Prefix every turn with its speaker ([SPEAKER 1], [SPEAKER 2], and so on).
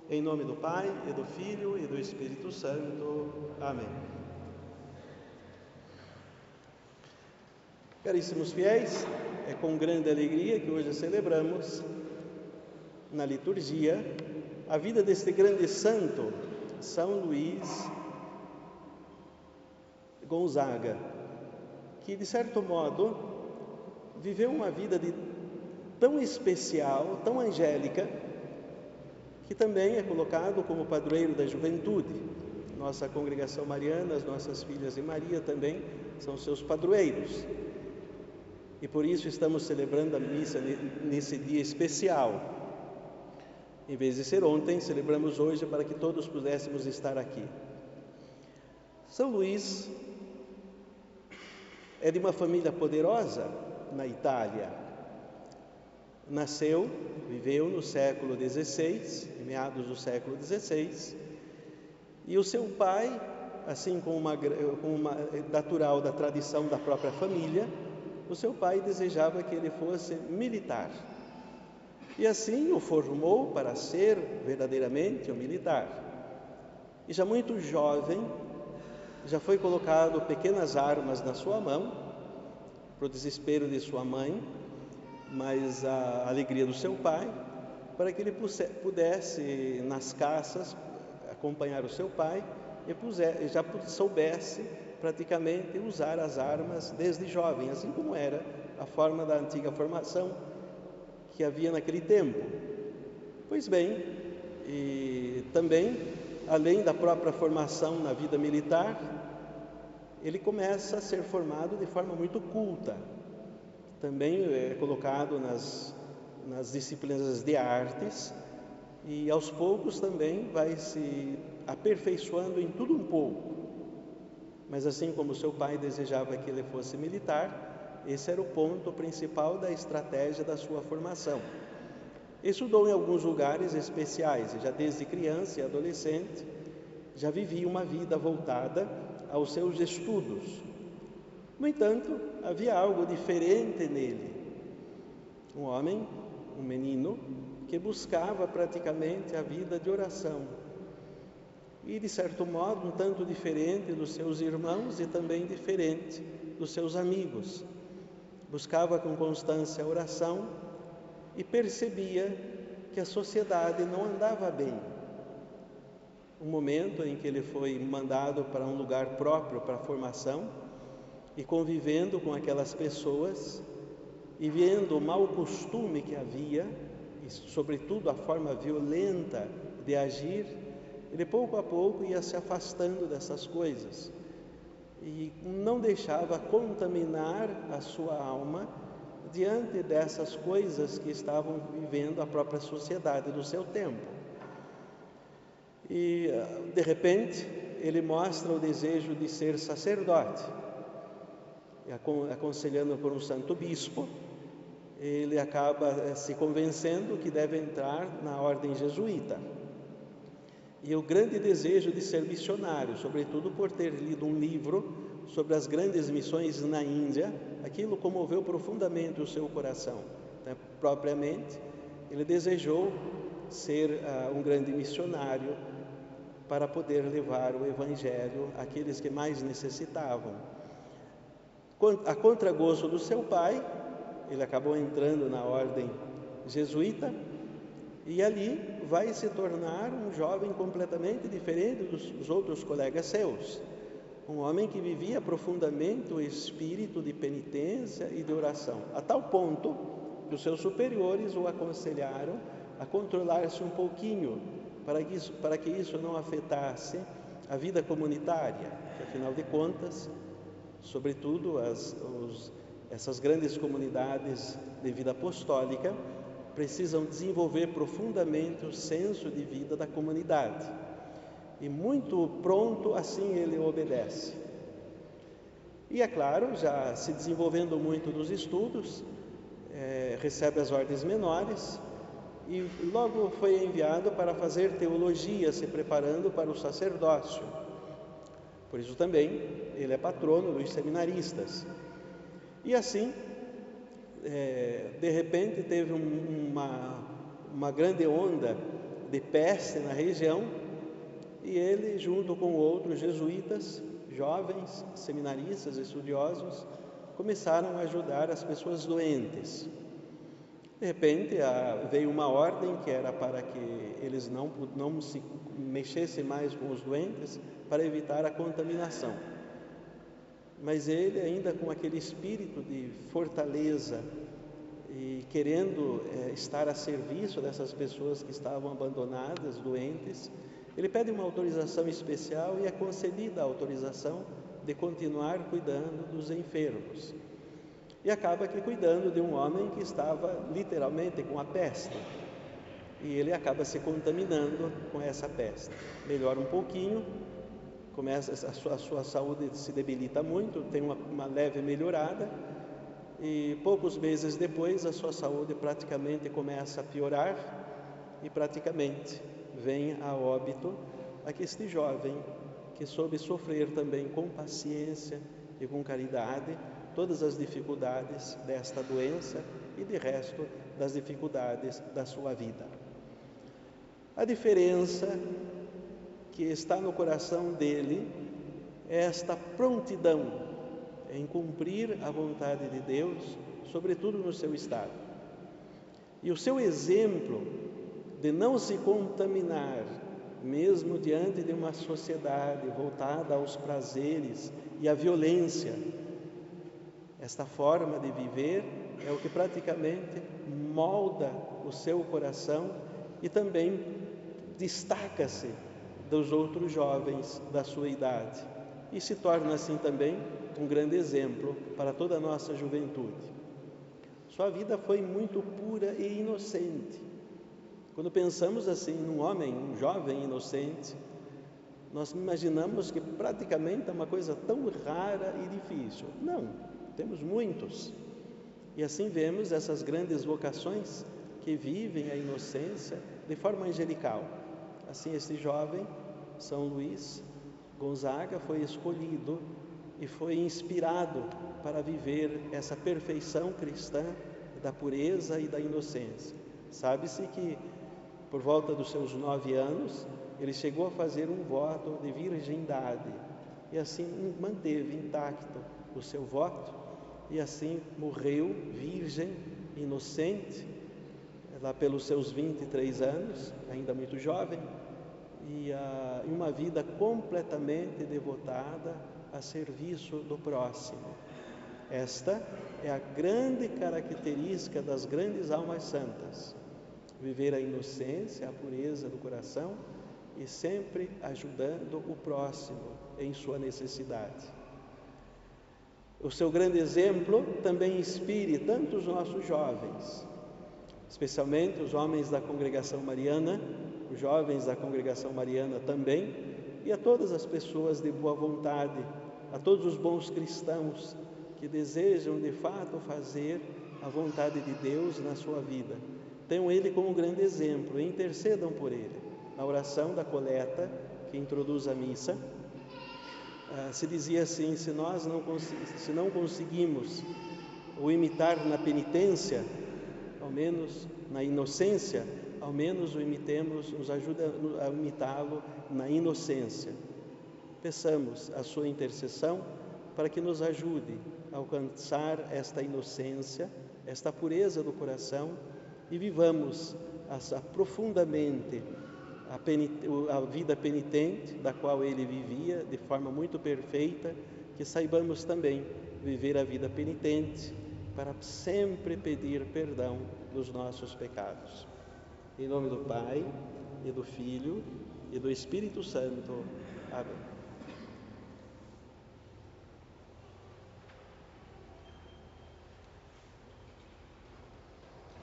[SPEAKER 1] Em nome do Pai, e do Filho, e do Espírito Santo. Amém. Caríssimos fiéis, é com grande alegria que hoje celebramos, na liturgia, a vida deste grande santo, São Luís Gonzaga, que, de certo modo, viveu uma vida tão especial, tão angélica, que também é colocado como padroeiro da juventude. Nossa congregação mariana, as nossas filhas de Maria também são seus padroeiros. E por isso estamos celebrando a missa nesse dia especial. Em vez de ser ontem, celebramos hoje para que todos pudéssemos estar aqui. São Luís é de uma família poderosa na Itália. Viveu no século XVI, em meados do século XVI, e o seu pai, assim como uma natural da tradição da própria família, o seu pai desejava que ele fosse militar. E assim o formou para ser verdadeiramente um militar. E já muito jovem, já foi colocado pequenas armas na sua mão, para o desespero de sua mãe, mas a alegria do seu pai, para que ele pudesse, nas caças, acompanhar o seu pai e já soubesse praticamente usar as armas desde jovem, assim como era a forma da antiga formação que havia naquele tempo. Pois bem, e também, além da própria formação na vida militar, ele começa a ser formado de forma muito culta. Também é colocado nas disciplinas de artes e aos poucos também vai se aperfeiçoando em tudo um pouco. Mas assim como seu pai desejava que ele fosse militar, esse era o ponto principal da estratégia da sua formação. Estudou em alguns lugares especiais e já desde criança e adolescente já vivia uma vida voltada aos seus estudos. No entanto, havia algo diferente nele. Um homem, um menino, que buscava praticamente a vida de oração. E, de certo modo, um tanto diferente dos seus irmãos e também diferente dos seus amigos. Buscava com constância a oração e percebia que a sociedade não andava bem. Um momento em que ele foi mandado para um lugar próprio para a formação, e convivendo com aquelas pessoas e vendo o mau costume que havia, e sobretudo a forma violenta de agir, ele pouco a pouco ia se afastando dessas coisas e não deixava contaminar a sua alma diante dessas coisas que estavam vivendo a própria sociedade do seu tempo. E, de repente, ele mostra o desejo de ser sacerdote. Aconselhando por um santo bispo, ele acaba se convencendo que deve entrar na ordem jesuíta. E o grande desejo de ser missionário, sobretudo por ter lido um livro sobre as grandes missões na Índia, aquilo comoveu profundamente o seu coração. Propriamente, ele desejou ser um grande missionário para poder levar o Evangelho àqueles que mais necessitavam. A contragosto do seu pai, ele acabou entrando na ordem jesuíta e ali vai se tornar um jovem completamente diferente dos outros colegas seus. Um homem que vivia profundamente o espírito de penitência e de oração, a tal ponto que os seus superiores o aconselharam a controlar-se um pouquinho, para que isso não afetasse a vida comunitária, que afinal de contas, sobretudo essas grandes comunidades de vida apostólica precisam desenvolver profundamente o senso de vida da comunidade. E muito pronto assim ele obedece. E é claro, já se desenvolvendo muito nos estudos, recebe as ordens menores e logo foi enviado para fazer teologia, se preparando para o sacerdócio. Por isso também ele é patrono dos seminaristas. E assim, de repente teve uma grande onda de peste na região, e ele, junto com outros jesuítas, jovens, seminaristas, estudiosos, começaram a ajudar as pessoas doentes. De repente, veio uma ordem que era para que eles não se mexessem mais com os doentes, para evitar a contaminação. Mas ele, ainda com aquele espírito de fortaleza e querendo estar a serviço dessas pessoas que estavam abandonadas, doentes, ele pede uma autorização especial e é concedida a autorização de continuar cuidando dos enfermos. E acaba que cuidando de um homem que estava literalmente com a peste. E ele acaba se contaminando com essa peste. Melhora um pouquinho, a sua saúde se debilita muito, tem uma leve melhorada, e poucos meses depois a sua saúde praticamente começa a piorar, e praticamente vem a óbito este jovem que soube sofrer também com paciência e com caridade todas as dificuldades desta doença e de resto das dificuldades da sua vida. A diferença que está no coração dele é esta prontidão em cumprir a vontade de Deus, sobretudo no seu estado. E o seu exemplo de não se contaminar, mesmo diante de uma sociedade voltada aos prazeres e à violência, esta forma de viver é o que praticamente molda o seu coração e também destaca-se dos outros jovens da sua idade e se torna assim também um grande exemplo para toda a nossa juventude. Sua vida foi muito pura e inocente. Quando pensamos assim num homem, um jovem inocente, nós imaginamos que praticamente é uma coisa tão rara e difícil. Não, temos muitos. E assim vemos essas grandes vocações que vivem a inocência de forma angelical. Assim, este jovem, São Luís Gonzaga, foi escolhido e foi inspirado para viver essa perfeição cristã da pureza e da inocência. Sabe-se que, por volta dos seus 9 anos, ele chegou a fazer um voto de virgindade e assim manteve intacto o seu voto e assim morreu virgem, inocente, lá pelos seus 23 anos, ainda muito jovem, e uma vida completamente devotada a serviço do próximo. Esta é a grande característica das grandes almas santas: viver a inocência, a pureza do coração e sempre ajudando o próximo em sua necessidade. O seu grande exemplo também inspire tanto os nossos jovens, especialmente os homens da congregação mariana, os jovens da congregação mariana também, e a todas as pessoas de boa vontade, a todos os bons cristãos que desejam de fato fazer a vontade de Deus na sua vida. Tenham ele como grande exemplo e intercedam por ele. Na oração da coleta que introduz a missa, se dizia assim: se não conseguimos o imitar na penitência, ao menos na inocência, ao menos o imitemos, nos ajuda a imitá-lo na inocência. Peçamos a sua intercessão para que nos ajude a alcançar esta inocência, esta pureza do coração e vivamos profundamente a vida penitente da qual ele vivia de forma muito perfeita, que saibamos também viver a vida penitente para sempre pedir perdão dos nossos pecados. Em nome do Pai, e do Filho, e do Espírito Santo. Amém.